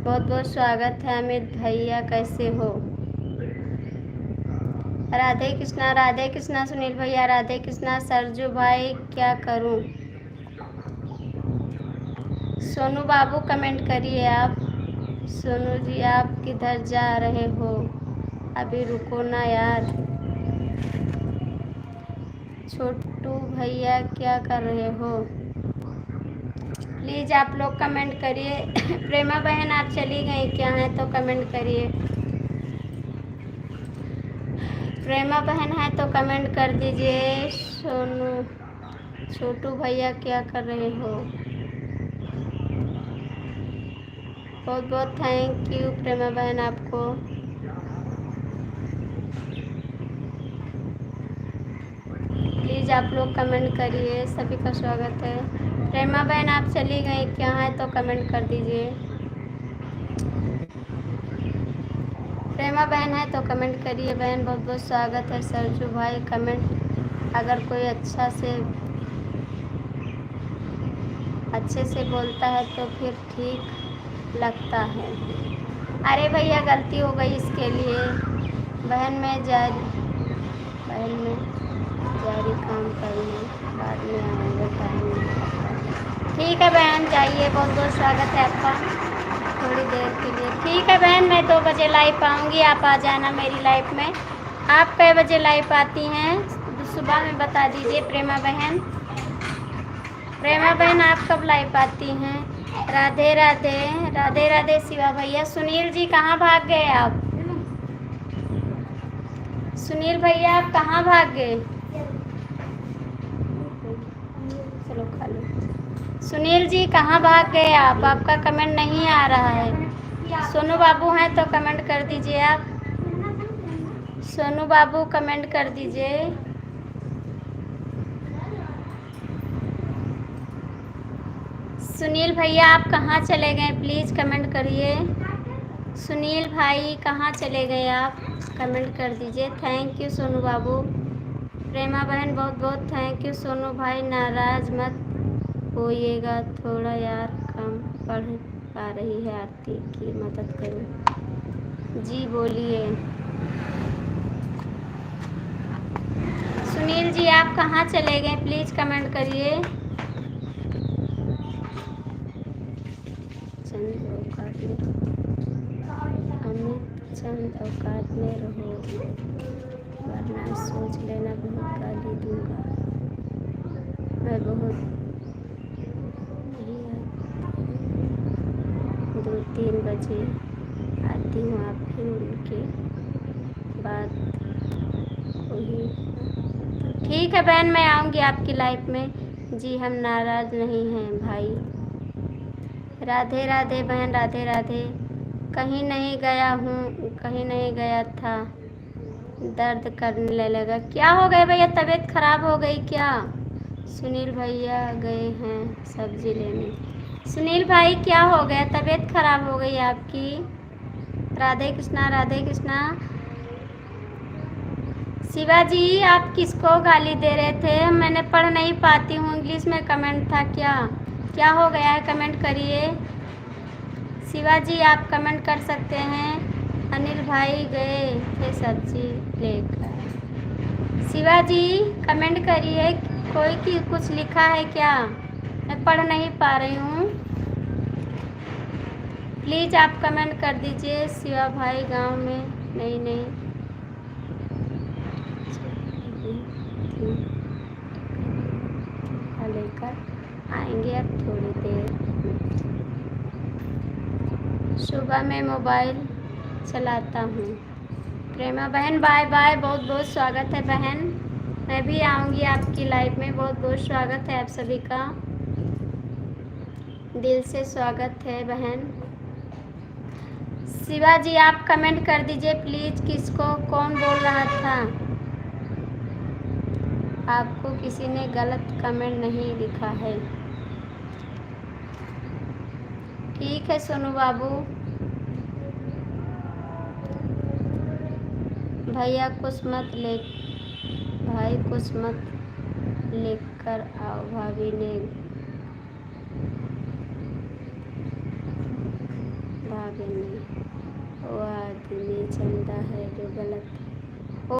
बहुत बहुत स्वागत है अमित भैया, कैसे हो? राधे कृष्णा सुनील भैया, राधे कृष्णा सरजू भाई, क्या करूं? सोनू बाबू कमेंट करिए आप। सोनू जी आप किधर जा रहे हो? अभी रुको ना यार। छोटू भैया क्या कर रहे हो? प्लीज़ आप लोग कमेंट करिए। प्रेमा बहन आप चली गई क्या हैं तो कमेंट करिए। प्रेमा बहन है तो कमेंट कर दीजिए। सोनू छोटू भैया क्या कर रहे हो? बहुत बहुत थैंक यू प्रेमा बहन आपको। प्लीज़ आप लोग कमेंट करिए, सभी का स्वागत है। प्रेमा बहन आप चली गई क्या हैं तो कमेंट कर दीजिए। प्रेमा बहन है तो कमेंट करिए बहन। बहुत बहुत स्वागत है सरजू भाई। कमेंट अगर कोई अच्छे से बोलता है तो फिर ठीक लगता है। अरे भैया गलती हो गई, इसके लिए बहन में जारी काम करने बाद में आएंगे, टाइम नहीं लगता। ठीक है बहन जाइए, बहुत बहुत स्वागत है आपका थोड़ी देर के लिए। ठीक है बहन, मैं 2 बजे लाइव आऊँगी, आप आ जाना मेरी लाइव में। आप कै बजे लाइव आती हैं सुबह में बता दीजिए। प्रेमा बहन आप कब लाइव आती हैं? राधे राधे। राधे राधे शिवा भैया। सुनील जी कहाँ भाग गए आप? सुनील भैया आप कहाँ भाग गए? चलो खा लो। सुनील जी कहाँ भाग गए आप? आपका कमेंट नहीं आ रहा है। सोनू बाबू हैं तो कमेंट कर दीजिए आप। सोनू बाबू कमेंट कर दीजिए। सुनील भैया आप कहाँ चले गए? प्लीज़ कमेंट करिए। सुनील भाई कहाँ चले गए आप? कमेंट कर दीजिए। थैंक यू सोनू बाबू। प्रेमा बहन बहुत बहुत थैंक यू। सोनू भाई नाराज़ मत होइएगा, थोड़ा यार कम पढ़ पा रही है, आरती की मदद करो। जी बोलिए। सुनील जी आप कहाँ चले गए? प्लीज़ कमेंट करिए। चंद औकात में रहो, वरना सोच लेना बहुत गाली दूंगा। मैं बहुत नहीं 2-3 बजे आती हूँ, आप फिर उनके बाद वही। ठीक है बहन, मैं आऊँगी आपकी लाइफ में। जी हम नाराज़ नहीं हैं भाई। राधे राधे बहन, राधे राधे। कहीं नहीं गया था, दर्द करने लगा। क्या हो गया भैया, तबीयत खराब हो गई क्या? सुनील भैया गए हैं सब्जी लेने। सुनील भाई क्या हो गया, तबीयत खराब हो गई आपकी? राधे कृष्णा राधे कृष्णा। शिवाजी आप किसको गाली दे रहे थे? मैंने पढ़ नहीं पाती हूँ, इंग्लिश में कमेंट था क्या? क्या हो गया है कमेंट करिए। शिवाजी आप कमेंट कर सकते हैं। अनिल भाई गए थे सब्जी लेकर। शिवाजी कमेंट करिए, कोई की कुछ लिखा है क्या? मैं पढ़ नहीं पा रही हूँ, प्लीज़ आप कमेंट कर दीजिए। शिवा भाई गांव में नहीं लेकर आएंगे अब थोड़ी देर में। सुबह में मोबाइल चलाता हूँ। प्रेमा बहन बाय बाय, बहुत बहुत स्वागत है बहन। मैं भी आऊँगी आपकी लाइफ में। बहुत बहुत स्वागत है आप सभी का, दिल से स्वागत है बहन। शिवाजी आप कमेंट कर दीजिए प्लीज़, किसको कौन बोल रहा था? आपको किसी ने गलत कमेंट नहीं लिखा है। ठीक है सोनू बाबू। भैया कुछ मत लेकर आओ, आगे नहीं। वो आदमी चंदा है जो गलत